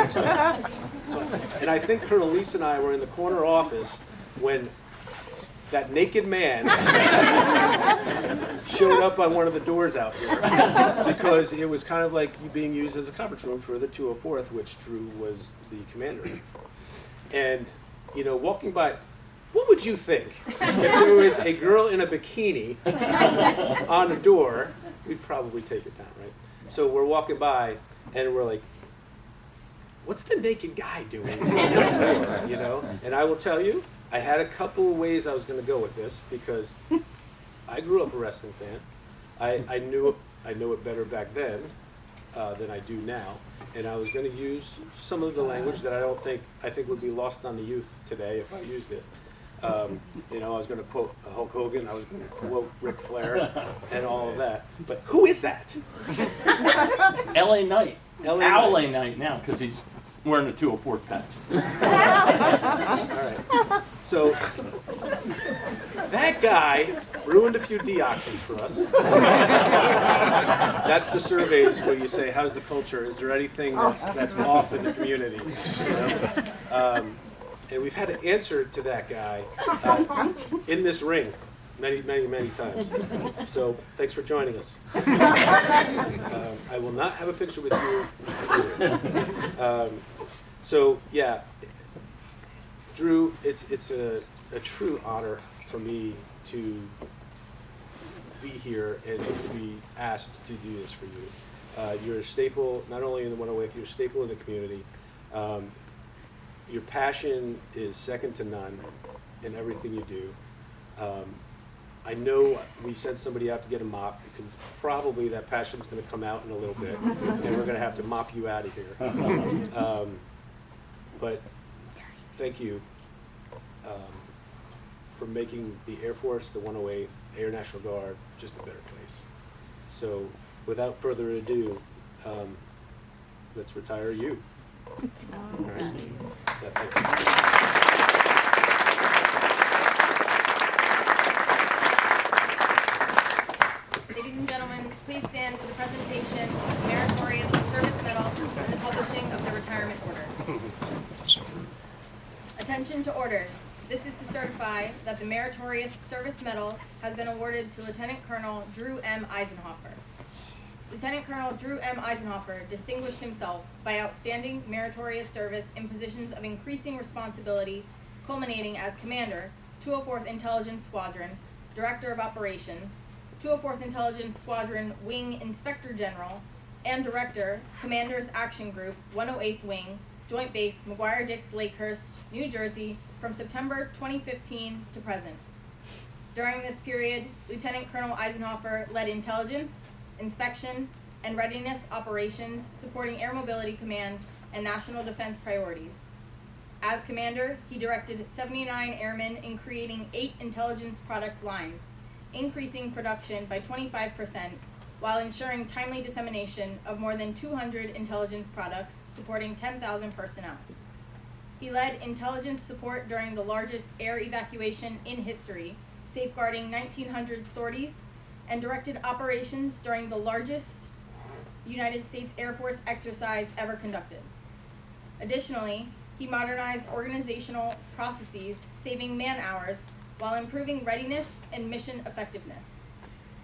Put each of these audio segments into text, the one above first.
fix that. So, and I think Colonel Lisa and I were in the corner office when that naked man showed up on one of the doors out here, because it was kind of like being used as a conference room for the 204th, which Drew was the commander of. And, you know, walking by, what would you think if there was a girl in a bikini on a door? We'd probably take it down, right? So we're walking by, and we're like, what's the naked guy doing on this door, you know? And I will tell you, I had a couple of ways I was going to go with this, because I grew up a wrestling fan. I knew it better back then than I do now, and I was going to use some of the language that I think would be lost on the youth today if I used it. You know, I was going to quote Hulk Hogan, I was going to quote Ric Flair, and all of that. But who is that? L.A. Knight. L.A. Knight now, because he's wearing a 204 patch. All right. So that guy ruined a few deoxys for us. That's the surveys where you say, how's the culture? Is there anything that's off in the community? You know? And we've had to answer to that guy in this ring many, many, many times. So thanks for joining us. I will not have a picture with you. So yeah, Drew, it's a true honor for me to be here and to be asked to do this for you. You're a staple, not only in the 108th, you're a staple in the community. Your passion is second to none in everything you do. I know we sent somebody out to get a mop, because probably that passion's going to come out in a little bit, and we're going to have to mop you out of here. But thank you for making the Air Force, the 108th, Air National Guard, just a better place. So without further ado, let's retire you. All right. Ladies and gentlemen, please stand for the presentation of the Meritorious Service Medal and the publishing of the retirement order. Attention to orders. This is to certify that the Meritorious Service Medal has been awarded to Lieutenant Colonel Drew M. Eisenhofer. Lieutenant Colonel Drew M. Eisenhofer distinguished himself by outstanding meritorious service in positions of increasing responsibility, culminating as Commander, 204th Intelligence Squadron, Director of Operations, 204th Intelligence Squadron Wing Inspector General, and Director, Commander's Action Group, 108th Wing, Joint Base McGuire-Dix Lakehurst, New Jersey, from September 2015 to present. During this period, Lieutenant Colonel Eisenhofer led intelligence, inspection, and readiness operations supporting Air Mobility Command and national defense priorities. As commander, he directed 79 airmen in creating 8 intelligence product lines, increasing production by 25%, while ensuring timely dissemination of more than 200 intelligence products supporting 10,000 personnel. He led intelligence support during the largest air evacuation in history, safeguarding 1,900 sorties, and directed operations during the largest United States Air Force exercise ever conducted. Additionally, he modernized organizational processes, saving man-hours, while improving readiness and mission effectiveness.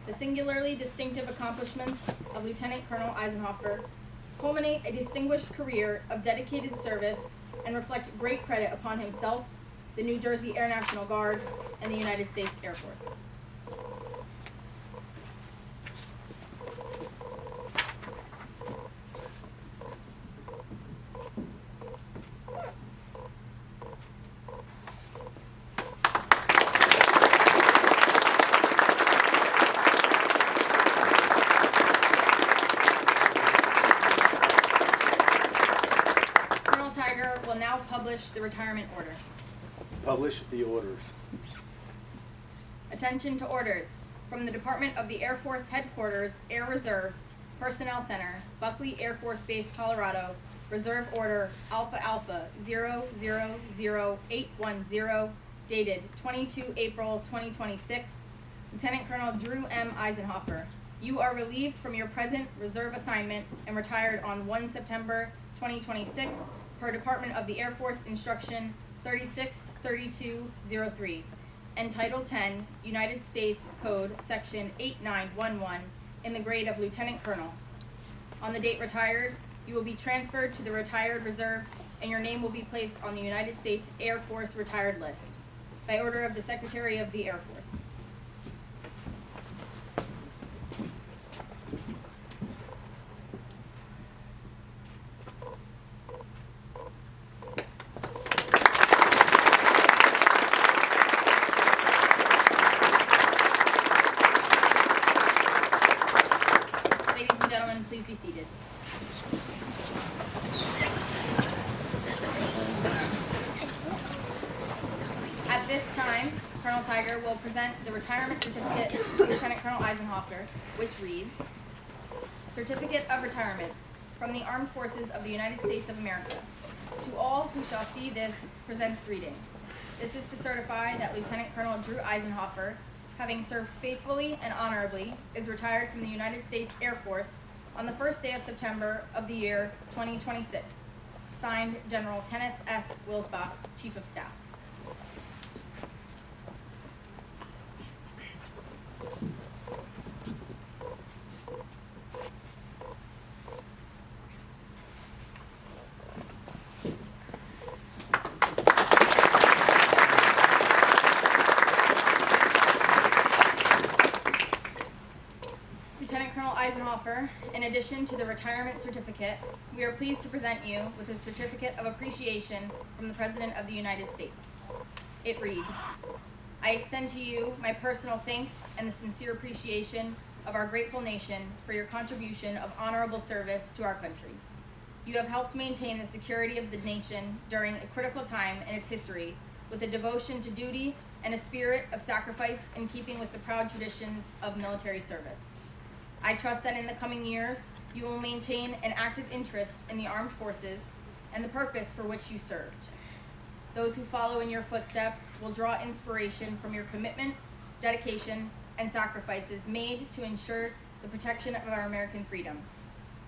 The singularly distinctive accomplishments of Lieutenant Colonel Eisenhofer culminate a distinguished career of dedicated service and reflect great credit upon himself, the New Jersey Air National Guard, and the United States Air Force. Will now publish the retirement order. Publish the orders. Attention to orders. From the Department of the Air Force Headquarters, Air Reserve, Personnel Center, Buckley Air Force Base, Colorado, Reserve Order Alpha Alpha 000810, dated 22 April 2026, Lieutenant Colonel Drew M. Eisenhofer. You are relieved from your present reserve assignment and retired on 1 September 2026, per Department of the Air Force Instruction 363203, and Title 10, United States Code, Section 8911, in the grade of Lieutenant Colonel. On the date retired, you will be transferred to the Retired Reserve, and your name will be placed on the United States Air Force Retired List, by order of the Secretary of the Air Force. Ladies and gentlemen, please be seated. At this time, Colonel Tiger will present the retirement certificate to Lieutenant Colonel Eisenhower, which reads, Certificate of Retirement from the Armed Forces of the United States of America. To all who shall see this, presents greeting. This is to certify that Lieutenant Colonel Drew Eisenhower, having served faithfully and honorably, is retired from the United States Air Force on the first day of September of the year 2026. Signed, General Kenneth S. Wilsbach, Chief of Staff. Lieutenant Colonel Eisenhower, in addition to the retirement certificate, we are pleased to present you with a certificate of appreciation from the President of the United States. It reads, I extend to you my personal thanks and the sincere appreciation of our grateful nation for your contribution of honorable service to our country. You have helped maintain the security of the nation during a critical time in its history with a devotion to duty and a spirit of sacrifice in keeping with the proud traditions of military service. I trust that in the coming years, you will maintain an active interest in the armed forces and the purpose for which you served. Those who follow in your footsteps will draw inspiration from your commitment, dedication, and sacrifices made to ensure the protection of our American freedoms.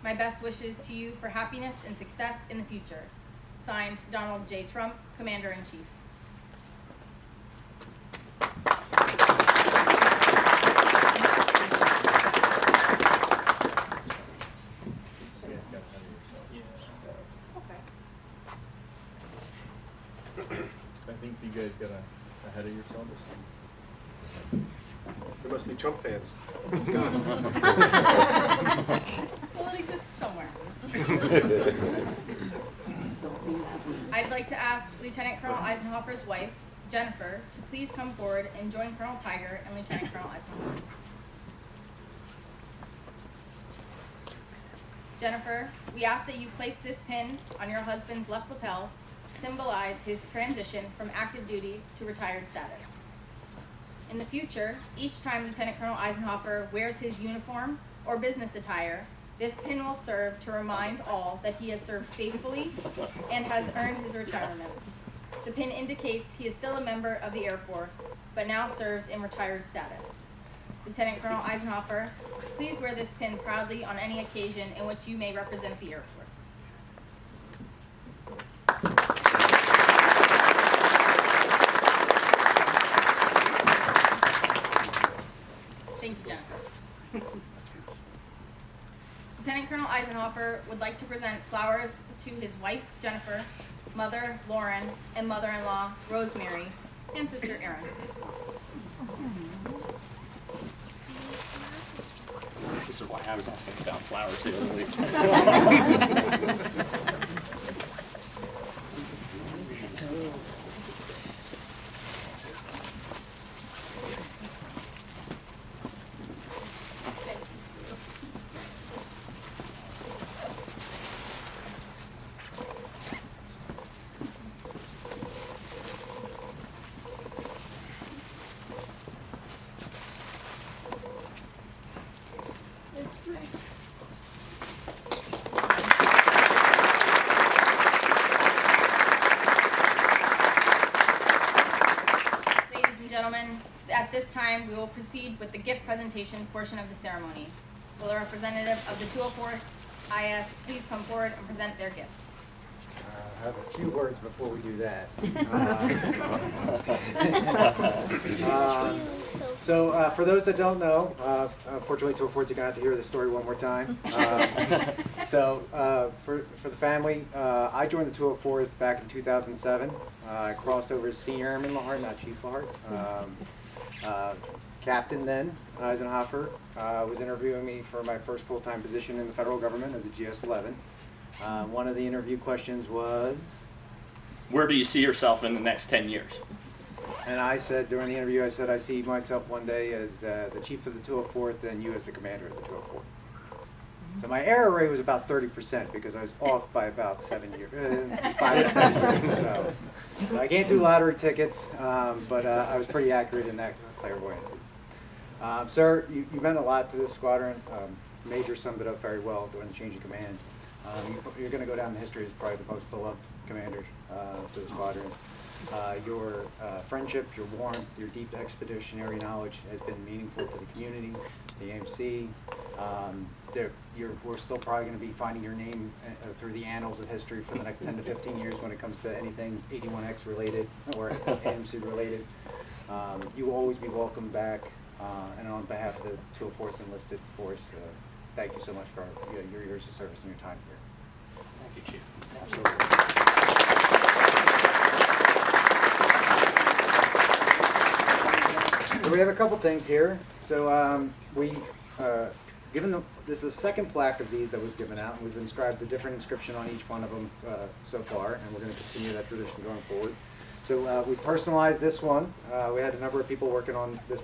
My best wishes to you for happiness and success in the future. Signed, Donald J. Trump, Commander-in-Chief. I think you guys got ahead of yourselves. There must be Trump fans. Well, it exists somewhere. I'd like to ask Lieutenant Colonel Eisenhower's wife, Jennifer, to please come forward and join Colonel Tiger and Lieutenant Colonel Eisenhower. Jennifer, we ask that you place this pin on your husband's left lapel to symbolize his transition from active duty to retired status. In the future, each time Lieutenant Colonel Eisenhower wears his uniform or business attire, this pin will serve to remind all that he has served faithfully and has earned his retirement. The pin indicates he is still a member of the Air Force, but now serves in retired status. Lieutenant Colonel Eisenhower, please wear this pin proudly on any occasion in which you may represent the Air Force. Thank you, Jennifer. Lieutenant Colonel Eisenhower would like to present flowers to his wife, Jennifer, mother, Lauren, and mother-in-law, Rosemary, and sister, Erin. This is why I was asking about flowers the other week. Ladies and gentlemen, at this time, we will proceed with the gift presentation portion of the ceremony. Will a representative of the 204th I ask please come forward and present their gift. I have a few words before we do that. So for those that don't know, unfortunately, to afford, you're going to have to hear the story one more time. For the family, I joined the 204th back in 2007. I crossed over as Senior Airman Lahart, not Chief Lahart. Captain then, Eisenhower, was interviewing me for my first full-time position in the federal government as a GS-11. One of the interview questions was, Where do you see yourself in the next 10 years? and I said during the interview, I said, I see myself one day as the chief of the 204th and you as the commander of the 204th. So my error rate was about 30% because I was off by about 5 or 7 years. So I can't do lottery tickets, but I was pretty accurate in that clairvoyancy. Sir, you meant a lot to this squadron. Major summed it up very well during the change of command. You're going to go down in history as probably the most beloved commander to the squadron. Your friendship, your warmth, your deep expeditionary knowledge has been meaningful to the community, the AMC. We're still probably going to be finding your name through the annals of history for the next 10 to 15 years when it comes to anything 81X related or AMC related. You will always be welcome back. And on behalf of the 204th Enlisted Force, thank you so much for your years of service and your time here. Thank you, Chief. Absolutely. So we have a couple things here. So this is the second plaque of these that we've given out, and we've inscribed a different inscription on each one of them so far, and we're going to continue that tradition going forward. So we personalized this one. We had a number of people working on this